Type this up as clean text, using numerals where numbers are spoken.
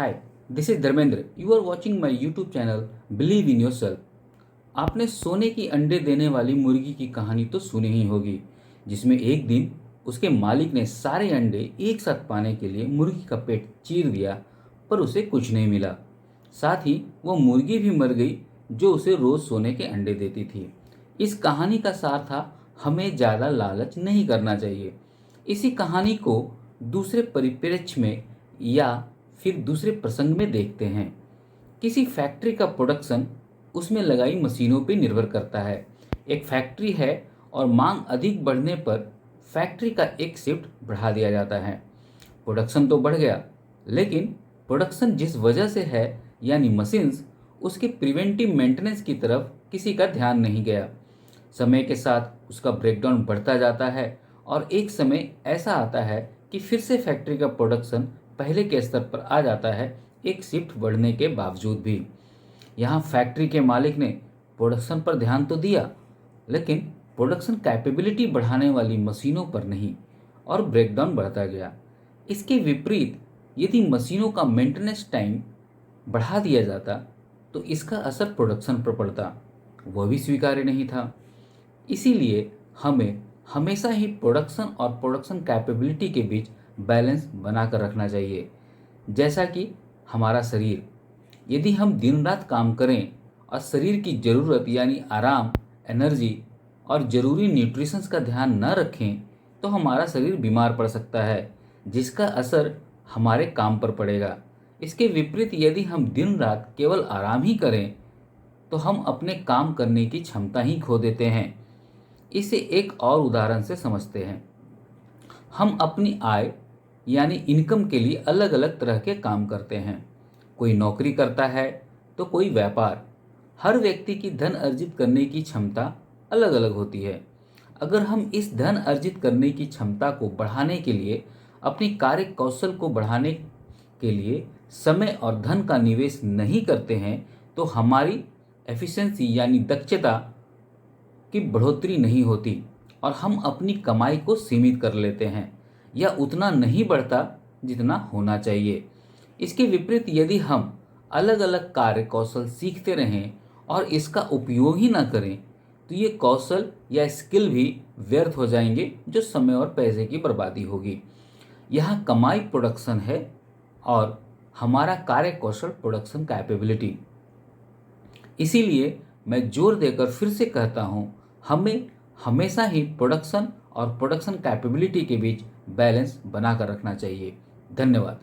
Hi, this is Dharmendra. You are watching my YouTube channel believe in yourself. आपने सोने की अंडे देने वाली मुर्गी की कहानी तो सुनी ही होगी, जिसमें एक दिन उसके मालिक ने सारे अंडे एक साथ पाने के लिए मुर्गी का पेट चीर दिया, पर उसे कुछ नहीं मिला। साथ ही वो मुर्गी भी मर गई जो उसे रोज सोने के अंडे देती थी। इस कहानी का सार था, हमें ज़्यादा लालच नहीं करना चाहिए। इसी कहानी को दूसरे परिप्रेक्ष्य में या फिर दूसरे प्रसंग में देखते हैं। किसी फैक्ट्री का प्रोडक्शन उसमें लगाई मशीनों पर निर्भर करता है। एक फैक्ट्री है और मांग अधिक बढ़ने पर फैक्ट्री का एक शिफ्ट बढ़ा दिया जाता है। प्रोडक्शन तो बढ़ गया, लेकिन प्रोडक्शन जिस वजह से है यानी मशीन्स, उसके प्रिवेंटिव मेंटेनेंस की तरफ किसी का ध्यान नहीं गया। समय के साथ उसका ब्रेकडाउन बढ़ता जाता है और एक समय ऐसा आता है कि फिर से फैक्ट्री का प्रोडक्शन पहले के स्तर पर आ जाता है, एक शिफ्ट बढ़ने के बावजूद भी। यहाँ फैक्ट्री के मालिक ने प्रोडक्शन पर ध्यान तो दिया, लेकिन प्रोडक्शन कैपेबिलिटी बढ़ाने वाली मशीनों पर नहीं, और ब्रेकडाउन बढ़ता गया। इसके विपरीत यदि मशीनों का मेंटेनेंस टाइम बढ़ा दिया जाता तो इसका असर प्रोडक्शन पर पड़ता, वह भी स्वीकार्य नहीं था। इसीलिए हमें हमेशा ही प्रोडक्शन और प्रोडक्शन कैपेबिलिटी के बीच बैलेंस बनाकर रखना चाहिए। जैसा कि हमारा शरीर, यदि हम दिन रात काम करें और शरीर की ज़रूरत यानी आराम, एनर्जी और ज़रूरी न्यूट्रिशंस का ध्यान न रखें तो हमारा शरीर बीमार पड़ सकता है, जिसका असर हमारे काम पर पड़ेगा। इसके विपरीत यदि हम दिन रात केवल आराम ही करें तो हम अपने काम करने की क्षमता ही खो देते हैं। इसे एक और उदाहरण से समझते हैं। हम अपनी आय यानी इनकम के लिए अलग अलग तरह के काम करते हैं। कोई नौकरी करता है तो कोई व्यापार। हर व्यक्ति की धन अर्जित करने की क्षमता अलग अलग होती है। अगर हम इस धन अर्जित करने की क्षमता को बढ़ाने के लिए अपनी कार्य कौशल को बढ़ाने के लिए समय और धन का निवेश नहीं करते हैं तो हमारी एफिशिएंसी यानी दक्षता की बढ़ोतरी नहीं होती और हम अपनी कमाई को सीमित कर लेते हैं या उतना नहीं बढ़ता जितना होना चाहिए। इसके विपरीत यदि हम अलग अलग कार्य कौशल सीखते रहें और इसका उपयोग ही ना करें तो ये कौशल या स्किल भी व्यर्थ हो जाएंगे, जो समय और पैसे की बर्बादी होगी। यहाँ कमाई प्रोडक्शन है और हमारा कार्य कौशल प्रोडक्शन कैपेबिलिटी। इसीलिए मैं जोर देकर फिर से कहता हूँ, हमें हमेशा ही प्रोडक्शन और प्रोडक्शन कैपेबिलिटी के बीच बैलेंस बनाकर रखना चाहिए। धन्यवाद।